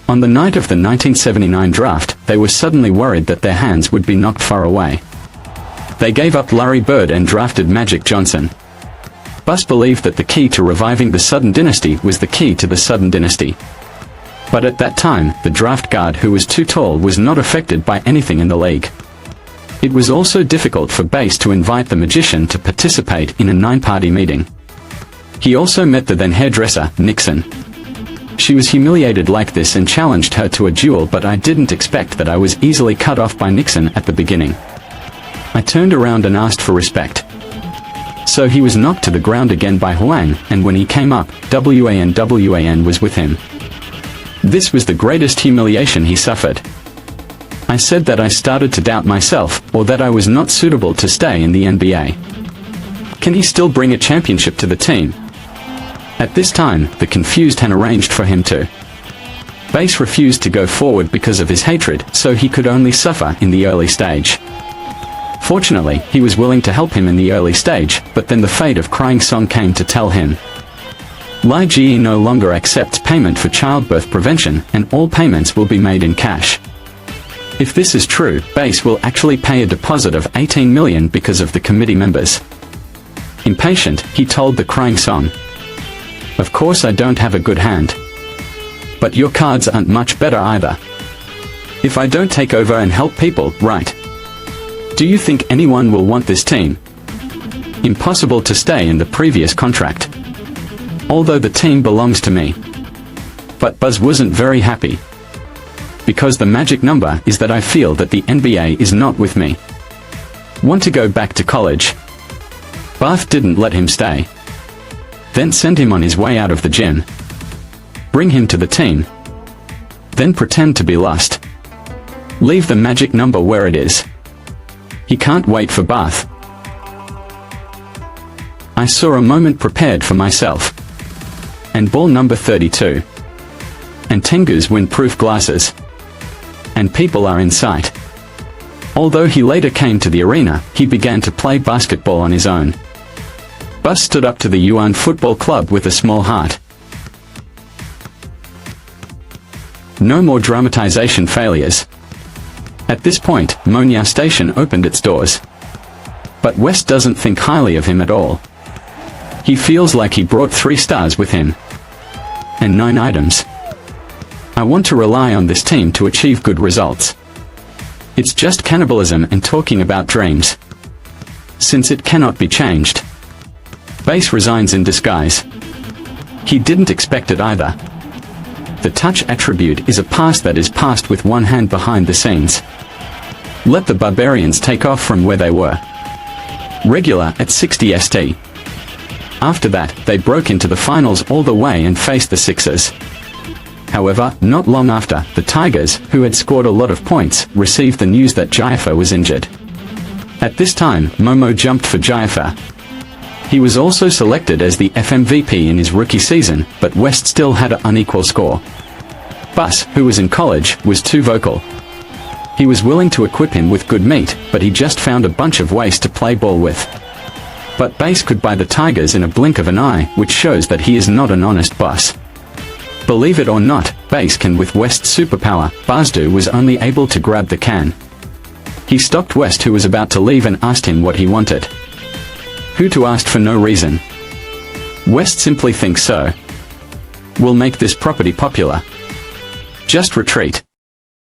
On the night of the 1979 draft, they were suddenly worried that their hands would be knocked far away. They gave up Larry Bird and drafted Magic Johnson. Buss believed that the key to reviving the Sudden dynasty was the key to the Sudden dynasty. But at that time, the draft guard who was too tall was not affected by anything in the league. It was also difficult for Bass to invite the magician to participate in a 9-party meeting. He also met the then hairdresser, Nixon. She was humiliated like this and challenged her to a duel, but I didn't expect that I was easily cut off by Nixon at the beginning. I turned around and asked for respect. So he was knocked to the ground again by Huang, and when he came up, WAN was with him. This was the greatest humiliation he suffered. I said that I started to doubt myself, or that I was not suitable to stay in the NBA. Can he still bring a championship to the team? At this time, the confused Han arranged for him to. Bass refused to go forward because of his hatred, so he could only suffer in the early stage. Fortunately, he was willing to help him in the early stage, but then the fate of Crying Song came to tell him. Li Ge no longer accepts payment for childbirth prevention, and all payments will be made in cash. If this is true, Bass will actually pay a deposit of 18 million because of the committee members. Impatient, he told the Crying Song, "Of course I don't have a good hand. But your cards aren't much better either. If I don't take over and help people, right? Do you think anyone will want this team? Impossible to stay in the previous contract. Although the team belongs to me." But Buzz wasn't very happy. Because the magic number is that I feel that the NBA is not with me. Want to go back to college? Bath didn't let him stay. Then send him on his way out of the gym. Bring him to the team. Then pretend to be lost. Leave the magic number where it is. He can't wait for Bath. I saw a moment prepared for myself. And ball number 32. And Tengu's windproof glasses. And people are in sight. Although he later came to the arena, he began to play basketball on his own. Buss stood up to the Yuan Football Club with a small heart. No more dramatization failures. At this point, Monya Station opened its doors. But West doesn't think highly of him at all. He feels like he brought 3 stars with him. And 9 items. I want to rely on this team to achieve good results. It's just cannibalism and talking about dreams. Since it cannot be changed. Bass resigns in disguise. He didn't expect it either. The touch attribute is a pass that is passed with one hand behind the scenes. Let the Barbarians take off from where they were. Regular at 60 ST. After that, they broke into the finals all the way and faced the Sixers. However, not long after, the Tigers, who had scored a lot of points, received the news that Jaifa was injured. At this time, Momo jumped for Jaifa. He was also selected as the FMVP in his rookie season, but West still had an unequal score. Buss, who was in college, was too vocal. He was willing to equip him with good meat, but he just found a bunch of waste to play ball with. But Bass could buy the Tigers in a blink of an eye, which shows that he is not an honest boss. Believe it or not, Bass can with West's superpower. Bazdu was only able to grab the can. He stopped West, who was about to leave, and asked him what he wanted. Who to asked for no reason. West simply thinks so. We'll make this property popular. Just retreat.